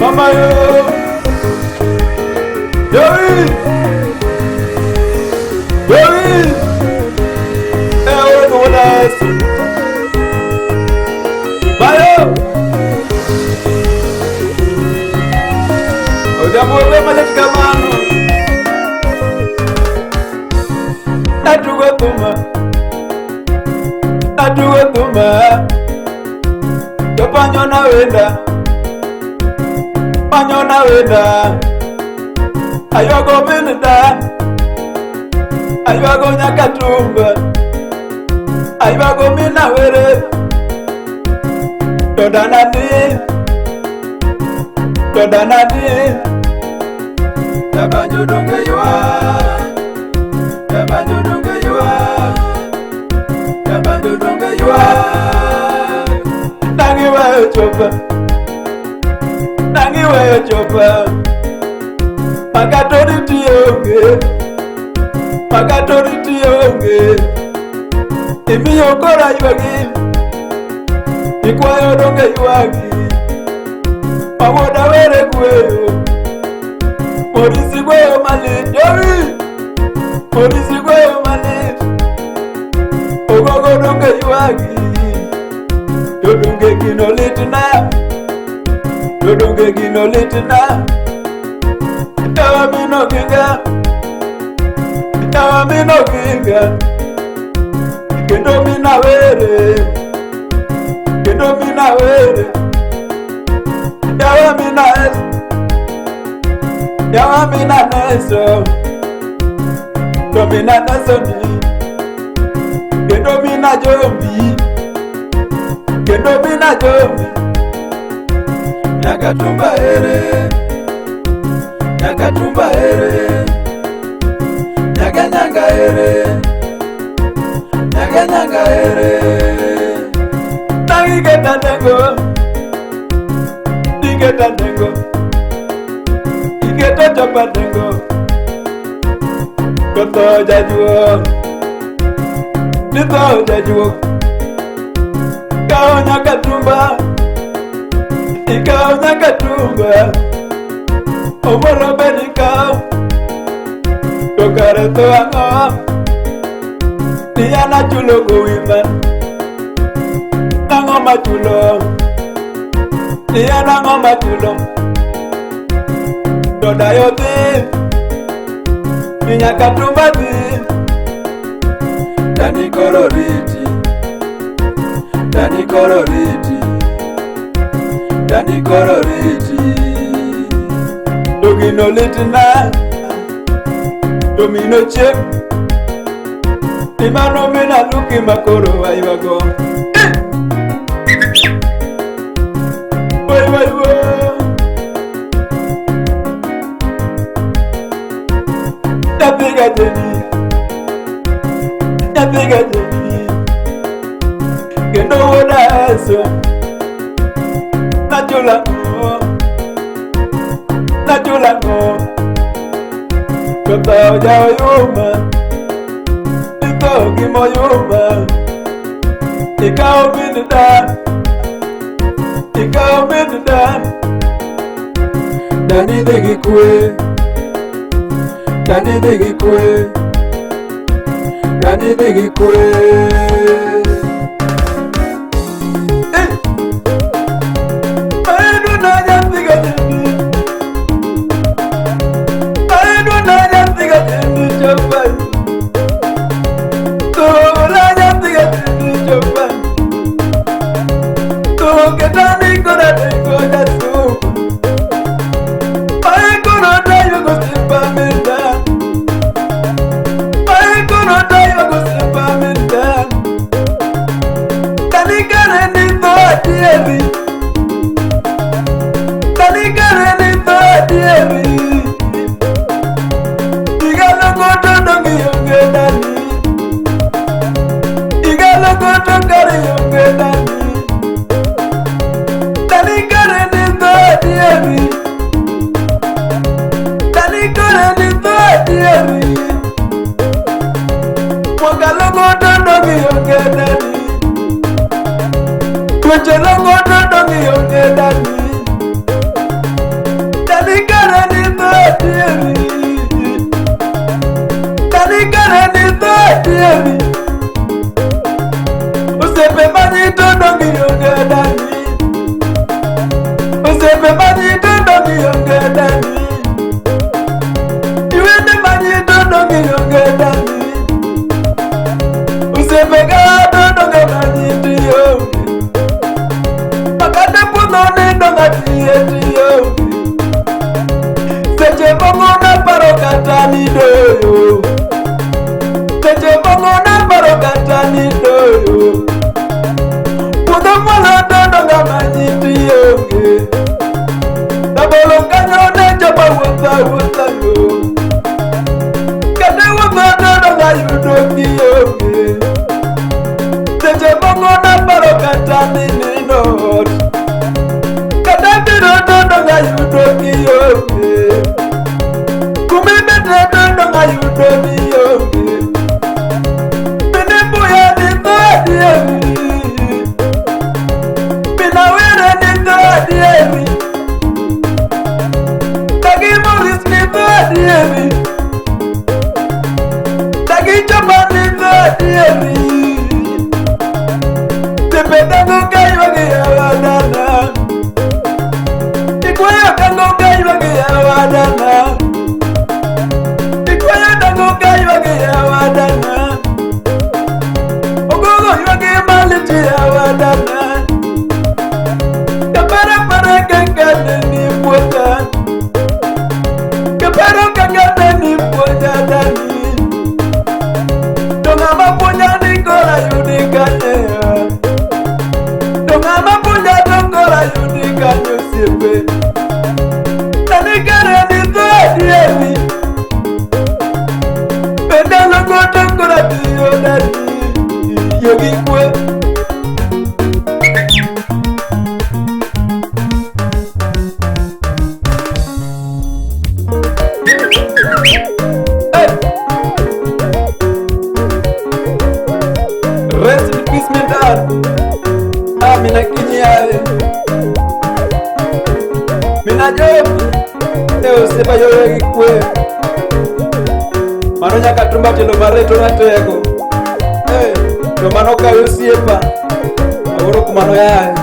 Mama yo, Joey, wewe ndo unasi. Bayo, ujambo wema lekamano. Natugotuma, Jopanyo na wenda, aywago minda, aywago nyakatumba, aywago mina were, dodanani, Japanyo donge ywa, nangiweyo chopa, magatoriti yonge, imiyo kora ywagi, ikwayo donge ywagi, mawoda were kweyo, morisi kweyo malit, morisi kweyo malit, ogogo donge ywagi, dodonge gino litna, Dawa mino ginga, kendo mina were, Dawa mina neso, domina neso ni, kendo mina jombi, Nyakatumba ere, nyaganyanga ere, Nagigeta dengo, Igeta chopa dengo, Koto jajuo, Kao nyakatumba, Obolo bedikao, Tokare to ango, Niyana chulo gowiman, Nango machulo, Niyana ngo machulo, Doda yote, Ninyakatumba di, Dani kororiti, Dogino litna, Domino chep, Imano mina luki makoro aywago. Wai. Napiga jeni, Kendo woda eso, Nachulango, Kota ojao yuma, Iko gimo yuma, Ikao minda, Dani degi kwe, diemi Dani kare ni to diemi Usepe mani tondongi yonge dani Usepe mani tondongi yonge dani Iwende mani tondongi yonge dani Usepe ga tondongi mani tiyonge Makate puno ni donga tiye tiyonge Seche bongo na paro katani doyo Seche bongo na paro katani doyo Pudo mola donga mani tiyonge Dabolo kanyo ne jaba wata wata yo Kade wata donga yudo tiyonge Seche bongo na paro katani ninot Kade biro donga yudo tiyonge Kumibete donga yudo tiyonge Binembu ya nito diemi Binawere nito diemi Dagi Morris nito diemi Dagi Chapa nito diemi Tepe dango kai wagi ya wadana Ikwaya dango kai wagi ya wadana Ikwaya dango kai wagi ya wadana Ogogo wagi maliti ya wadana Kapara para kangane ni mwota Kapara kangane ni mwota dani Donga mapunya ni kora yudikanye Donga mapunya dongora yudikanye sipe Dani kare ni to diemi Pende longo dongora diyo dani Yogi kwe Rest in peace, my dad. Mina kinyae. Mina job. Teo sepa yoye kwe. Mano nyaka tumba telo mareto na tego. Hey, to mano kayo siepa. Agoro kumano yae.